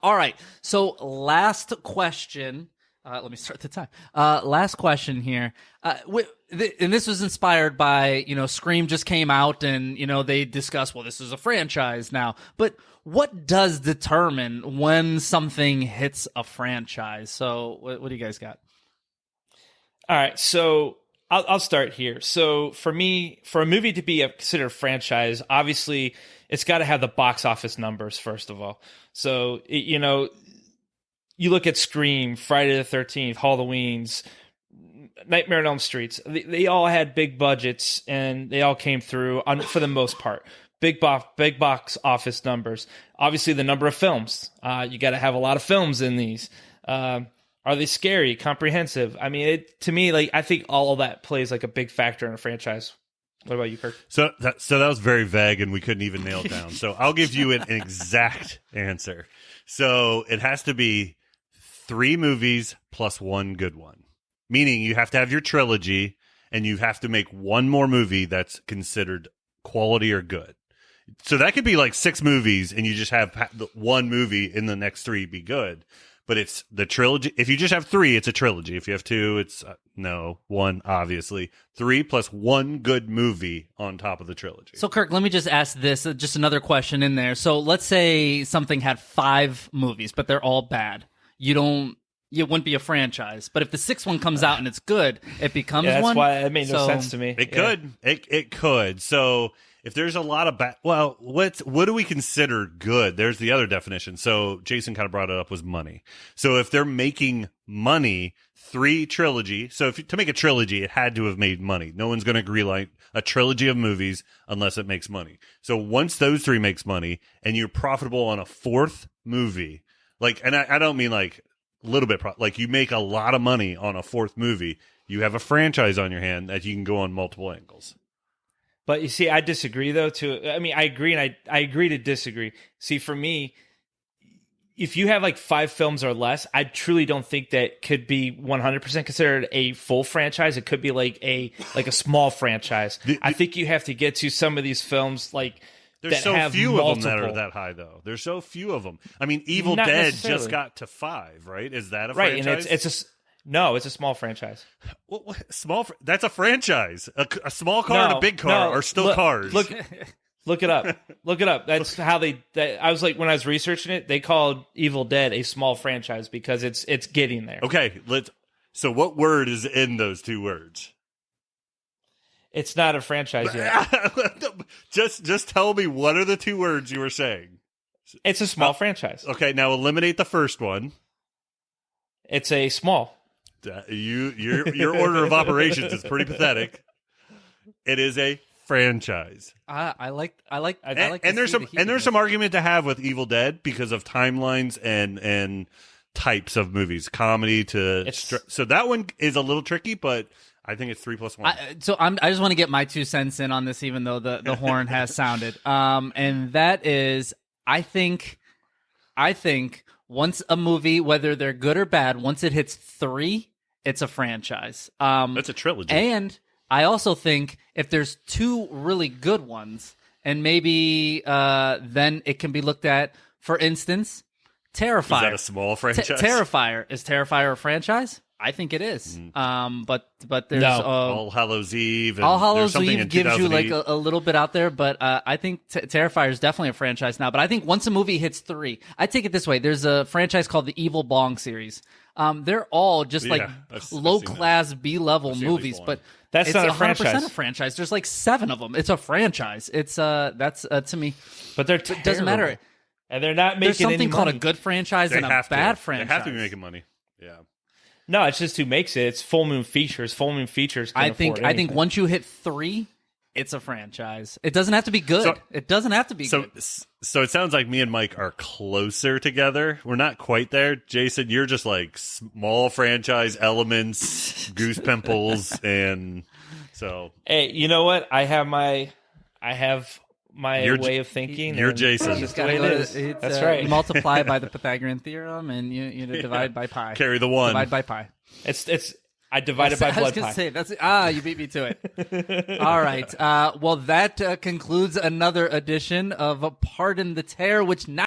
All right. So last question. Let me start the time. Last question here. And this was inspired by, Scream just came out and, they discussed, well, this is a franchise now. But what does determine when something hits a franchise? So what do you guys got? All right. So I'll start here. So for me, for a movie to be considered a franchise, obviously it's got to have the box office numbers, first of all. So, you look at Scream, Friday the 13th, Halloween's, Nightmare on Elm Streets. They all had big budgets, and they all came through for the most part. Big box office numbers. Obviously, the number of films. You got to have a lot of films in these. Are they scary, comprehensive? I mean, to me, I think all of that plays like a big factor in a franchise. What about you, Kirk? So that was very vague, and we couldn't even nail it down. So I'll give you an exact answer. So it has to be 3 movies plus 1 good one. Meaning you have to have your trilogy, and you have to make one more movie that's considered quality or good. So that could be like 6 movies, and you just have one movie in the next 3 be good. But it's the trilogy. If you just have 3, it's a trilogy. If you have 2, it's 1, obviously. 3 plus 1 good movie on top of the trilogy. So, Kirk, let me just ask this, just another question in there. So let's say something had 5 movies, but they're all bad. It wouldn't be a franchise. But if the 6th one comes out and it's good, it becomes that's one. That's why it made no sense to me. It could. It could. So if there's a lot of what do we consider good? There's the other definition. So Jason kind of brought it up, was money. So if they're making money, 3 trilogy. So to make a trilogy, it had to have made money. No one's going to agree like a trilogy of movies unless it makes money. So once those 3 makes money and you're profitable on a 4th movie, and I don't mean like a little bit, like you make a lot of money on a 4th movie, you have a franchise on your hand that you can go on multiple angles. But you see, I disagree, though, too. I mean, I agree, and I agree to disagree. See, for me, if you have 5 films or less, I truly don't think that could be 100% considered a full franchise. It could be like a small franchise. I think you have to get to some of these films There's that so have few multiple. of them that are that high, though. There's so few of them. I mean, Evil Dead just got to 5, right? Is that a franchise? Right, and no, it's a small franchise. Small? That's a franchise. A small car and a big car are still cars. Look it up. Look it up. That's how I was when I was researching it, they called Evil Dead a small franchise because it's getting there. Okay, so what word is in those 2 words? It's not a franchise yet. Just tell me, what are the 2 words you were saying? It's a small franchise. Okay, now eliminate the first one. It's a small. Your order of operations is pretty pathetic. It is a franchise. I like. And there's some argument to have with Evil Dead because of timelines and types of movies, comedy to. So that one is a little tricky, but I think it's 3 plus 1. I just want to get my 2 cents in on this, even though the horn has sounded. And that is, I think once a movie, whether they're good or bad, once it hits 3, it's a franchise. That's a trilogy. And I also think if there's 2 really good ones, and maybe then it can be looked at, for instance, Terrifier. Is that a small franchise? Terrifier. Is Terrifier a franchise? I think it is. But there's All Hallows Eve. All Hallows Eve gives you a little bit out there, but I think Terrifier is definitely a franchise now. But I think once a movie hits 3, I take it this way: there's a franchise called the Evil Bong series. They're all just low class B-level movies, but that's not a 100% a franchise. There's 7 of them. It's a franchise. It's that's to me. But it doesn't matter. And they're not making There's something any called money. a good franchise and a bad franchise. They have to be making money. Yeah. No, it's just who makes it. It's Full Moon Features. Full Moon Features. I think once you hit 3, it's a franchise. It doesn't have to be good. It doesn't have to be good. So it sounds like me and Mike are closer together. We're not quite there. Jason, you're just small franchise elements, goose pimples, and so. Hey, you know what? I have my way of thinking. You're Jason. That's the way it is. That's right. You multiply by the Pythagorean theorem, and you divide by pi. Carry the 1. Divide by pi. I divided by blood pie. I was going to say, you beat me to it. All right. Well, that concludes another edition of Pardon the Tear, which now